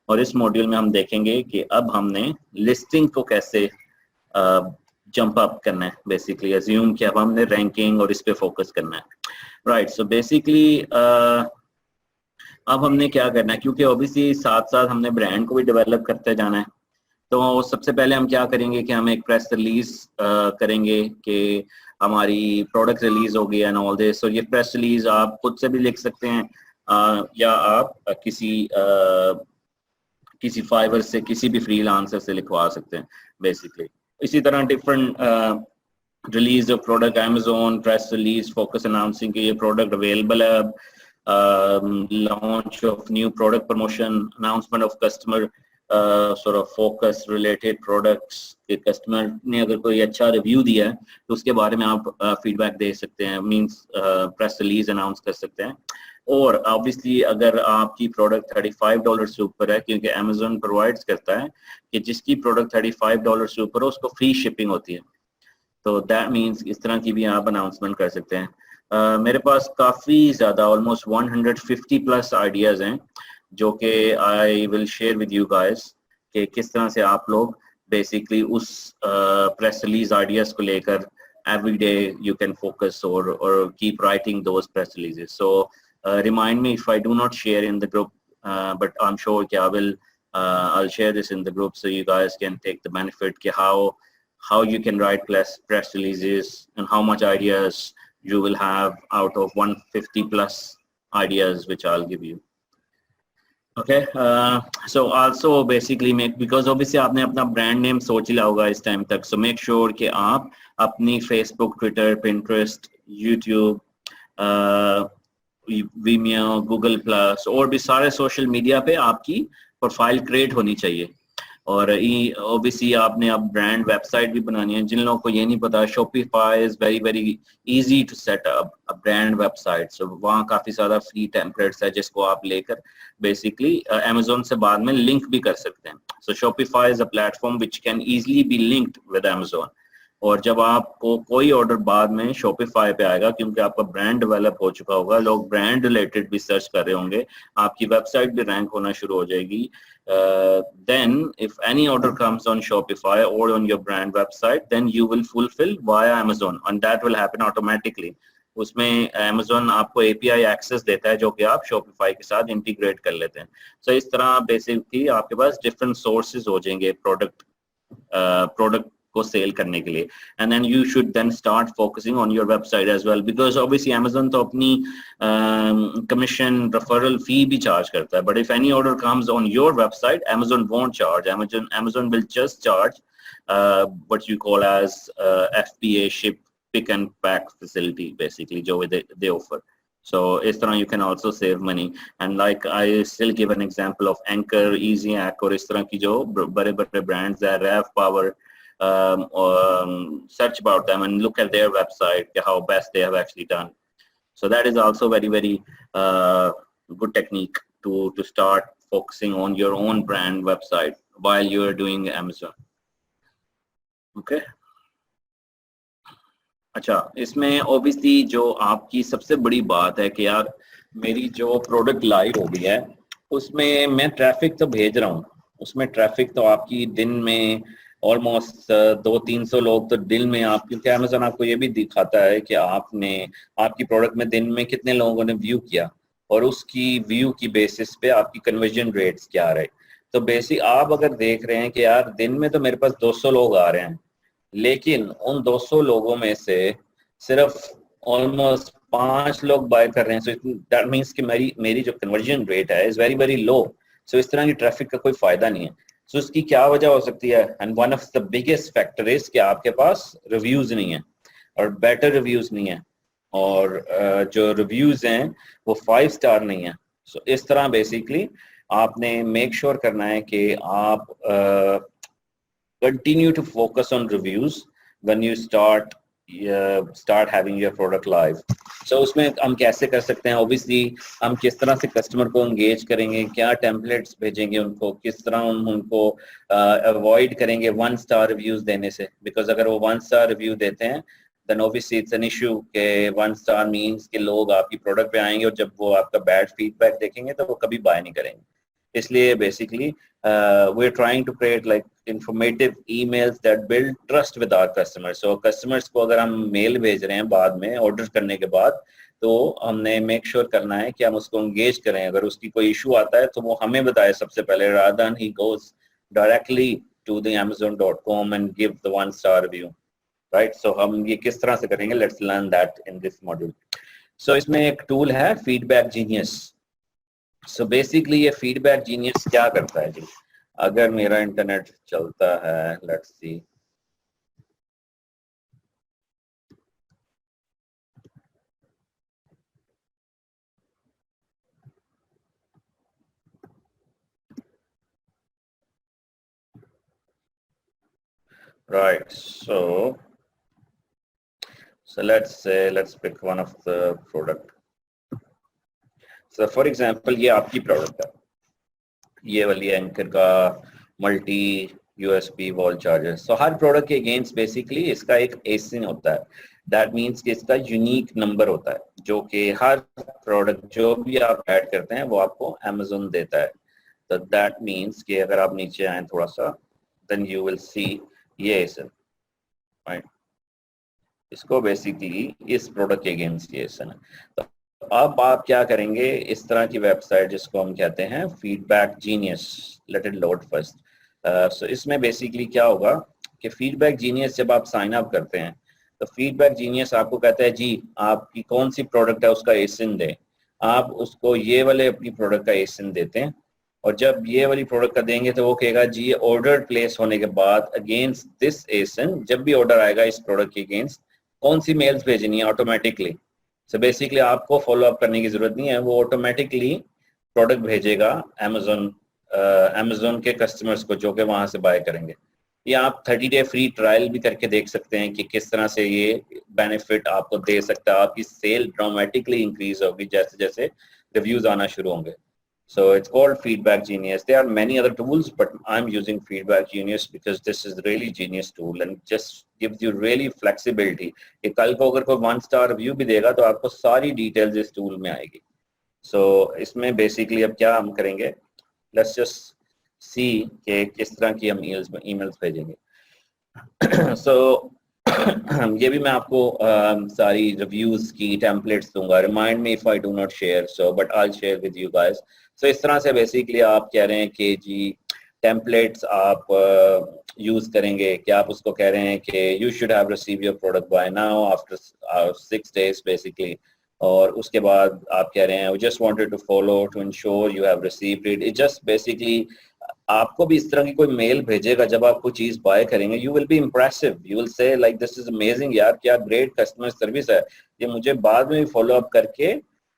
और इस मॉड्यूल में हम देखेंगे कि अब हमने लिस्टिंग को कैसे जंप अप करना है, बेसिकली अज्यूम कि अब हमने रैंकिंग और इस पे फोकस करना है, राइट। सो बेसिकली अब हमने क्या करना है, क्योंकि ऑब्वियसली साथ साथ हमने ब्रांड को भी डेवलप करते जाना है, तो सबसे पहले हम क्या करेंगे कि हम एक प्रेस रिलीज करेंगे कि हमारी प्रोडक्ट रिलीज होगी एंड ऑल दिस। और ये प्रेस रिलीज आप खुद से भी लिख सकते हैं या आप किसी फाइवर से, किसी भी फ्रीलांसर से लिखवा सकते हैं बेसिकली। इसी तरह different release of product, Amazon press release focus announcing कि ये प्रोडक्ट अवेलेबल है, launch of new product promotion, announcement of customer sort of focus related products के कस्टमर ने अगर कोई अच्छा रिव्यू दिया है तो उसके बारे में आप फीडबैक दे सकते हैं, मींस प्रेस रिलीज अनाउंस कर सकते हैं। और ऑब्वियसली अगर आपकी प्रोडक्ट $35 से ऊपर है, क्योंकि Amazon प्रोवाइड्स करता है कि जिसकी प्रोडक्ट $35 से ऊपर हो उसको फ्री शिपिंग होती है, तो दैट मीन्स इस तरह की भी आप अनाउंसमेंट कर सकते हैं। मेरे पास काफ़ी ज़्यादा ऑलमोस्ट 150 प्लस आइडियाज़ हैं जो कि I will share with you guys कि किस तरह से आप लोग बेसिकली उस प्रेस रिलीज आइडियाज़ को लेकर every day you can focus or keep writing those press releases. So remind me if I do not share in the group, but I'm sure I will. I'll share this in the group so you guys can take the benefit how you can write press releases and how much ideas you will have out of 150 plus ideas which I'll give you. Okay, so also basically because obviously आपने अपना brand name सोच लिया होगा इस time तक, so make sure कि आप अपनी Facebook, Twitter, Pinterest, YouTube, Vimeo, Google Plus और भी सारे सोशल मीडिया पे आपकी प्रोफाइल क्रिएट होनी चाहिए। और ऑब्वियसली आपने अब ब्रांड वेबसाइट भी बनानी है। जिन लोगों को ये नहीं पता, Shopify is very very easy to set up a brand website. So वहाँ काफ़ी ज़्यादा फ्री टेम्पलेट्स है जिसको आप लेकर बेसिकली Amazon से बाद में लिंक भी कर सकते हैं। सो Shopify is a platform which can easily be linked with Amazon। और जब आपको कोई ऑर्डर बाद में Shopify पे आएगा, क्योंकि आपका ब्रांड डेवलप हो चुका होगा, लोग ब्रांड रिलेटेड भी सर्च कर रहे होंगे, आपकी वेबसाइट भी रैंक होना शुरू हो जाएगी। Then if any order comes on Shopify or on your brand website, then you will fulfill via Amazon and that will happen automatically. उसमें Amazon आपको API access देता है जो कि आप Shopify के साथ इंटीग्रेट कर लेते हैं। So इस तरह बेसिकली आपके पास different sources हो जाएंगे प्रोडक्ट को सेल करने के लिए। And then you should then start focusing on your website as well, because obviously Amazon तो अपनी कमीशन रेफरल फी भी चार्ज करता है, but if any order comes on your website Amazon won't charge. Amazon will just charge what you call as FBA, ship pick and pack facility basically जो they offer. So इस तरह you can also save money. And like I still give an example of Anchor, EasyAC और इस तरह की जो बड़े बड़े brands है, Rev Power, search about them and look at their website, how best they have actually done. So that is also very very good technique to start focusing on your own brand website while you are doing Amazon. Okay. अच्छा, इसमें obviously जो आपकी सबसे बड़ी बात है कि यार मेरी जो प्रोडक्ट लाइव हो गई है उसमें मैं ट्रैफिक तो भेज रहा हूँ, उसमें ट्रैफिक तो आपकी दिन में ऑलमोस्ट 200-300 लोग तो दिन में आप, क्योंकि Amazon आपको ये भी दिखाता है कि आपने आपकी प्रोडक्ट में दिन में कितने लोगों ने व्यू किया और उसकी व्यू की बेसिस पे आपकी कन्वर्जन रेट्स क्या रहे। तो बेसिक आप अगर देख रहे हैं कि यार दिन में तो मेरे पास 200 लोग आ रहे हैं, लेकिन उन 200 लोगों में से सिर्फ ऑलमोस्ट 5 लोग बाय कर रहे हैं, सो दैट मीन्स कि मेरी जो कन्वर्जन रेट है इज वेरी वेरी लो। सो इस तरह की ट्रैफिक का कोई फायदा नहीं है। सो इसकी क्या वजह हो सकती है? And one of the biggest factor is कि आपके पास रिव्यूज नहीं है और बेटर रिव्यूज नहीं है, और जो रिव्यूज हैं वो 5 स्टार नहीं है। सो इस तरह बेसिकली आपने मेक श्योर करना है कि आप continue to focus on reviews when you start having your product live. So उसमें हम कैसे कर सकते हैं? Obviously हम किस तरह से कस्टमर को engage करेंगे, क्या टेम्पलेट्स भेजेंगे उनको, किस तरह उनको अवॉइड करेंगे 1 स्टार रिव्यूज देने से, बिकॉज अगर वो 1 स्टार रिव्यू देते हैं then obviously it's an issue के 1 स्टार means कि लोग आपकी प्रोडक्ट पे आएंगे और जब वो आपका बैड फीडबैक देखेंगे तो वो कभी बाय नहीं करेंगे। इसलिए basically we are trying to create like informative emails that build trust with our customers. So customers को अगर हम मेल भेज रहे हैं बाद में ऑर्डर करने के बाद, तो हमने मेक श्योर करना है कि हम उसको एंगेज करें। अगर उसकी कोई इशू आता है तो वो हमें बताए सबसे पहले, rather than he goes directly to the amazon.com and give the 1-star review, right? So हम ये किस तरह से करेंगे, let's learn that in this module. So इसमें एक टूल है फीडबैक जीनियस। सो बेसिकली ये फीडबैक जीनियस क्या करता है जी, अगर मेरा इंटरनेट चलता है, let's see, right? So let's pick one of the product. So for example ये आपकी प्रोडक्ट है, ये वाली एंकर का मल्टी यूएसबी वॉल चार्जर। सो हर प्रोडक्ट के अगेंस्ट बेसिकली इसका एक एसिन होता है, दैट मीन्स कि इसका यूनिक नंबर होता है, जो कि हर प्रोडक्ट जो भी आप ऐड करते हैं वो आपको अमेज़न देता है। तो दैट मीन्स कि अगर आप नीचे आए थोड़ा सा, देन यू विल सी ये एसिन, राइट? इसको बेसिकली इस प्रोडक्ट के अगेंस्ट ये एसिन है। तो अब आप क्या करेंगे, इस तरह की वेबसाइट जिसको हम कहते हैं feedback genius, let it load first. So इसमें बेसिकली क्या होगा कि फीडबैक जीनियस जब आप साइन अप करते हैं तो फीडबैक जीनियस आपको कहता है जी आपकी कौन सी प्रोडक्ट है उसका एसिन दें। आप उसको ये वाले अपनी प्रोडक्ट का एसिन देते हैं, और जब ये वाली प्रोडक्ट का देंगे तो वो कहेगा जी ऑर्डर प्लेस होने के बाद अगेंस्ट दिस एसिन, जब भी ऑर्डर आएगा इस प्रोडक्ट के अगेंस्ट कौन सी मेल्स भेजनी है ऑटोमेटिकली। सो बेसिकली आपको फॉलो अप करने की जरूरत नहीं है, वो ऑटोमेटिकली प्रोडक्ट भेजेगा अमेज़न के कस्टमर्स को जो कि वहां से बाय करेंगे। ये आप 30 डे फ्री ट्रायल भी करके देख सकते हैं कि किस तरह से ये बेनिफिट आपको दे सकता है। आपकी सेल ड्रामेटिकली इंक्रीज होगी जैसे जैसे रिव्यूज आना शुरू होंगे। So it's called Feedback Genius. There are many other tools, but I'm using Feedback Genius because this is really genius tool and just gives you really flexibility. कि कल को अगर कोई 1-star review भी देगा तो आपको सारी details इस tool में आएगी। So इसमें basically अब क्या हम करेंगे, let's just see कि किस तरह की हम emails भेजेंगे। So ये भी मैं आपको सारी reviews की templates दूंगा। Remind me if I do not share, so but I'll share with you guys. So इस तरह से बेसिकली आप कह रहे हैं कि जी टेम्पलेट्स आप यूज करेंगे, कि आप उसको कह रहे हैं कि you should have receive your product by now after 6 days basically, और उसके बाद आप कह रहे हैं just wanted to follow to ensure you have received it. It just basically आपको भी इस तरह की कोई मेल भेजेगा जब आप कोई चीज बाय करेंगे, you will be impressive, you will say like this is amazing यार, क्या ग्रेट कस्टमर सर्विस है, ये मुझे बाद में भी फॉलो अप करके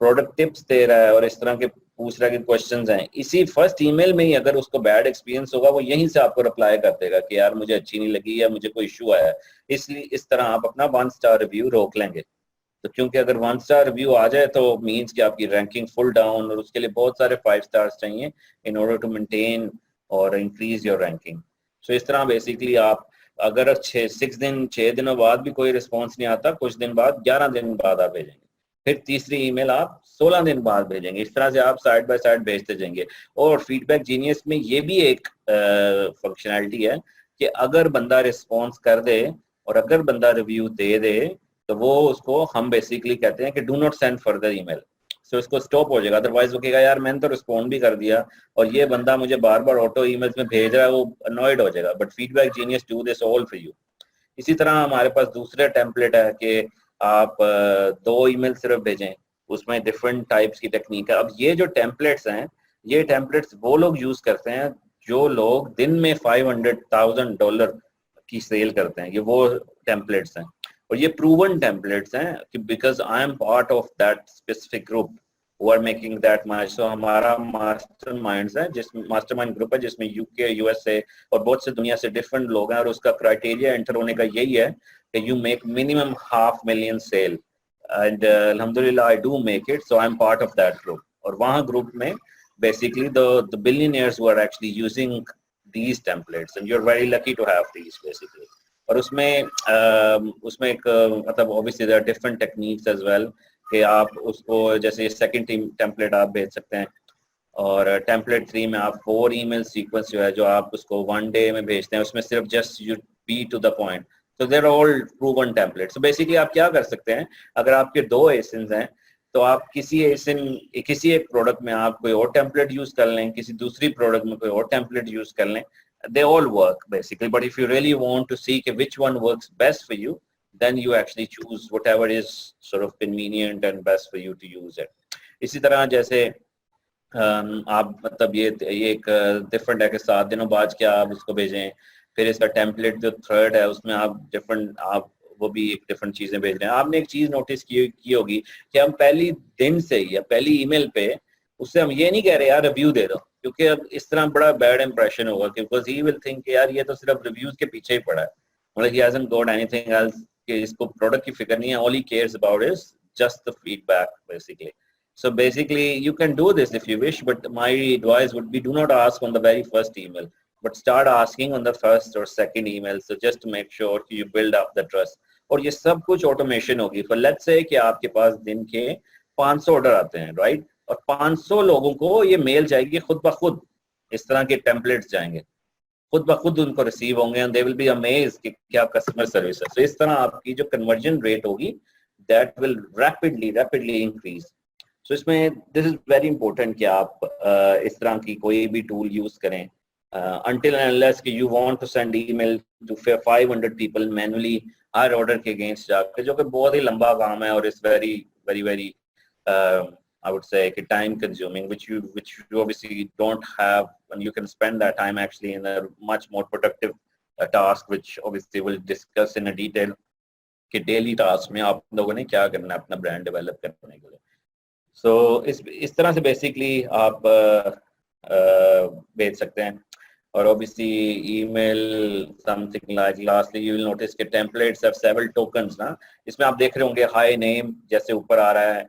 प्रोडक्ट टिप्स दे रहा है और इस तरह के पूछ रहा है कि क्वेश्चंस हैं। इसी फर्स्ट ईमेल में ही अगर उसको बैड एक्सपीरियंस होगा वो यहीं से आपको रिप्लाई कर देगा कि यार मुझे अच्छी नहीं लगी या मुझे कोई इशू आया है। इसलिए इस तरह आप अपना 1-star रिव्यू रोक लेंगे। तो क्योंकि अगर 1-star रिव्यू आ जाए तो मीन्स कि आपकी रैंकिंग फुल डाउन, और उसके लिए बहुत सारे 5 stars चाहिए इन ऑर्डर टू मेंटेन और इंक्रीज योर रैंकिंग। सो इस तरह बेसिकली आप अगर 6 दिनों बाद भी कोई रिस्पॉन्स नहीं आता, कुछ दिन बाद 11 दिन बाद आप भेजेंगे, फिर तीसरी ईमेल आप 16 दिन बाद भेजेंगे। इस तरह से आप साइड बाय साइड भेजते जाएंगे। और फीडबैक जीनियस में ये भी एक फंक्शनैलिटी है कि अगर बंदा रिस्पॉन्स कर दे और अगर बंदा रिव्यू दे दे तो वो उसको हम बेसिकली कहते हैं कि do not send further email. So इसको स्टॉप हो जाएगा, अदरवाइज वो कहेगा यार मैंने तो रिस्पॉन्ड भी कर दिया और ये बंदा मुझे बार बार ऑटो ईमेल्स में भेज रहा है, वो अनॉयड हो जाएगा। But feedback genius do this all for you. इसी तरह हमारे पास दूसरा टेम्पलेट है कि आप 2 ईमेल सिर्फ भेजें, उसमें डिफरेंट टाइप्स की टेक्निक है। अब ये जो टेम्पलेट्स हैं, ये टेम्पलेट्स वो लोग यूज करते हैं जो लोग दिन में $500,000 की सेल करते हैं, ये वो टेम्पलेट्स हैं। और ये प्रूवन टेम्पलेट्स हैं कि because I am part of that specific group who are making that much। so हमारा मास्टरमाइंड्स है, जिसमें मास्टरमाइंड ग्रुप है जिसमें यूके, यूएसए और बहुत से दुनिया से डिफरेंट लोग हैं, और उसका क्राइटेरिया एंटर होने का यही है कि you make minimum $500,000 sale. And अल्हम्दुलिल्लाह I do make it, so I am part of that group. और वहाँ ग्रुप में basically the billionaires who are actually using these templates and you're very lucky to have these basically। और उसमें एक मतलब obviously there are different techniques as well कि आप उसको जैसे सेकंड टेम्पलेट आप भेज सकते हैं और टेम्पलेट 3 में आप 4 ईमेल सीक्वेंस जो है जो आप उसको 1 डे में भेजते हैं, उसमें सिर्फ just you be to the point, so there are all proven template. So basically आप क्या कर सकते हैं, अगर आपके 2 एसिन्स हैं तो आप किसी एक प्रोडक्ट में आप कोई और टेम्पलेट यूज कर लें, किसी दूसरी प्रोडक्ट में कोई और टेम्पलेट यूज कर लें, they all work basically, but if you really want to see which one works best for you, then you actually choose whatever is sort of convenient and best for you to use it. इसी तरह जैसे आप मतलब ये एक different है कि 7 दिनों बाद क्या आप उसको भेजें, फिर इसका टेम्पलेट जो थर्ड है उसमें आप डिफरेंट आप वो भी एक डिफरेंट चीजें भेज रहे हैं। आपने एक चीज नोटिस की होगी कि हम पहली दिन से या पहली ईमेल पे उससे हम ये नहीं कह रहे यार रिव्यू दे दो, क्योंकि अब इस तरह बड़ा बैड इंप्रेशन होगा, बिकॉज ही विल थिंक यार ये तो सिर्फ रिव्यूज के पीछे ही पड़ा है, मतलब he hasn't got anything else, कि इसको प्रोडक्ट की फिक्र नहीं है, all he cares about is just the feedback basically. So basically you can do this if you wish, but my advice would be do not ask on the very first email, but start asking on the first or second email, so just to make sure you build up the trust. और ये सब कुछ automation होगी. For let's say कि आपके पास दिन के 500 order आते हैं, राइट, और 500 लोगों को ये मेल जाएगी खुद ब खुद, इस तरह के टेम्पलेट्स जाएंगे खुद ब खुद, उनको रिसीव होंगे and they will be amazed कि क्या कस्टमर सर्विस है. तो इस तरह आपकी जो कन्वर्जन रेट होगी दैट विल रैपिडली इंक्रीज. सो इसमें दिस इज वेरी इंपॉर्टेंट कि आप इस तरह की कोई भी टूल यूज करें until and unless कि you want to send email to 500 people manually her order के अगेंस्ट जाके, जो कि बहुत ही लंबा काम है और it's very I would say time consuming, which you obviously don't have, and you can spend that time actually in a much more productive task, which obviously we'll discuss in a detail कि daily task में आप लोगों ने क्या करना है अपना brand develop करने के लिए. सो इस तरह से बेसिकली आप भेज सकते हैं. और obviously email something like lastly you will notice कि templates have several tokens ना, इसमें आप देख रहे होंगे hi name जैसे ऊपर आ रहा है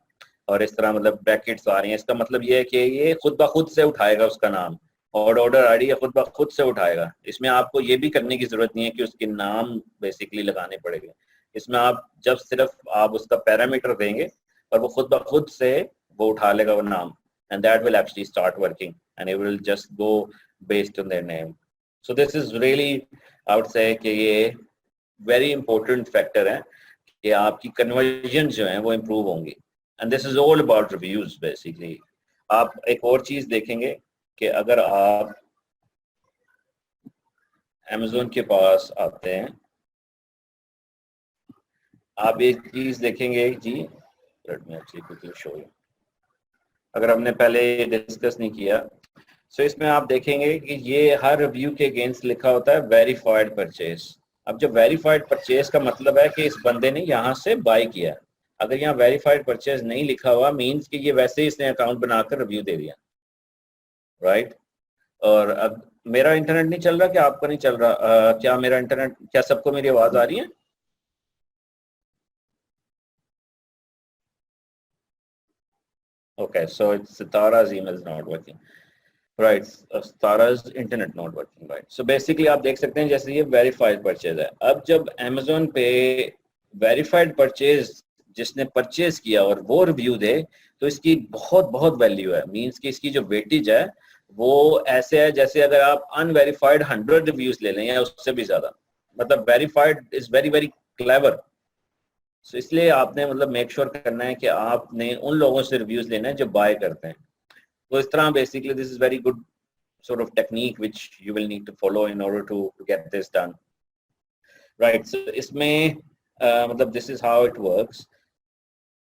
और इस तरह मतलब ब्रैकेट्स आ रही हैं. इसका मतलब ये है कि ये खुद ब खुद से उठाएगा उसका नाम, और ऑर्डर आईडी खुद ब खुद से उठाएगा. इसमें आपको ये भी करने की जरूरत नहीं है कि उसके नाम बेसिकली लगाने पड़ेंगे. इसमें आप जब सिर्फ आप उसका पैरामीटर देंगे और वो खुद ब खुद से वो उठा लेगा वो नाम, and that will actually start working and it will just go based on their name. So this is really, I would say कि ये very important factor है कि आपकी conversion जो है वो improve होंगी. And this is all about reviews basically. आप एक और चीज देखेंगे कि अगर आप Amazon के पास आते हैं, आप एक चीज देखेंगे जी, let me actually quickly show you. अगर हमने पहले डिस्कस नहीं किया, सो इसमें आप देखेंगे कि ये हर रिव्यू के अगेंस्ट लिखा होता है वेरीफाइड परचेज. अब जो वेरीफाइड परचेज का मतलब है कि इस बंदे ने यहाँ से बाय किया. अगर यहाँ वेरीफाइड परचेज नहीं लिखा हुआ मींस कि ये वैसे ही इसने अकाउंट बनाकर रिव्यू दे दिया, राइट. और अब मेरा इंटरनेट नहीं चल रहा, क्या आपका नहीं चल रहा? क्या मेरा इंटरनेट, क्या सबको मेरी आवाज आ रही है? Okay, so it's Tara's email is not working. Right, Tara's internet not working, right. So basically आप देख सकते हैं जैसे ये verified purchase है. अब जब Amazon पे verified purchase जिसने परचेज किया और वो रिव्यू दे तो इसकी बहुत वैल्यू है. मींस कि इसकी जो वेटेज है वो ऐसे है जैसे अगर आप अनवेरीफाइड 100 रिव्यूज ले लें या उससे भी ज्यादा. मतलब verified is very clever. So, इसलिए आपने मतलब मेक श्योर करना है कि आपने उन लोगों से रिव्यूज लेना है जो बाय करते हैं. तो इस तरह basically this is very good sort of technique which you will need to follow in order to get this done, right. So इसमें मतलब this is how it works.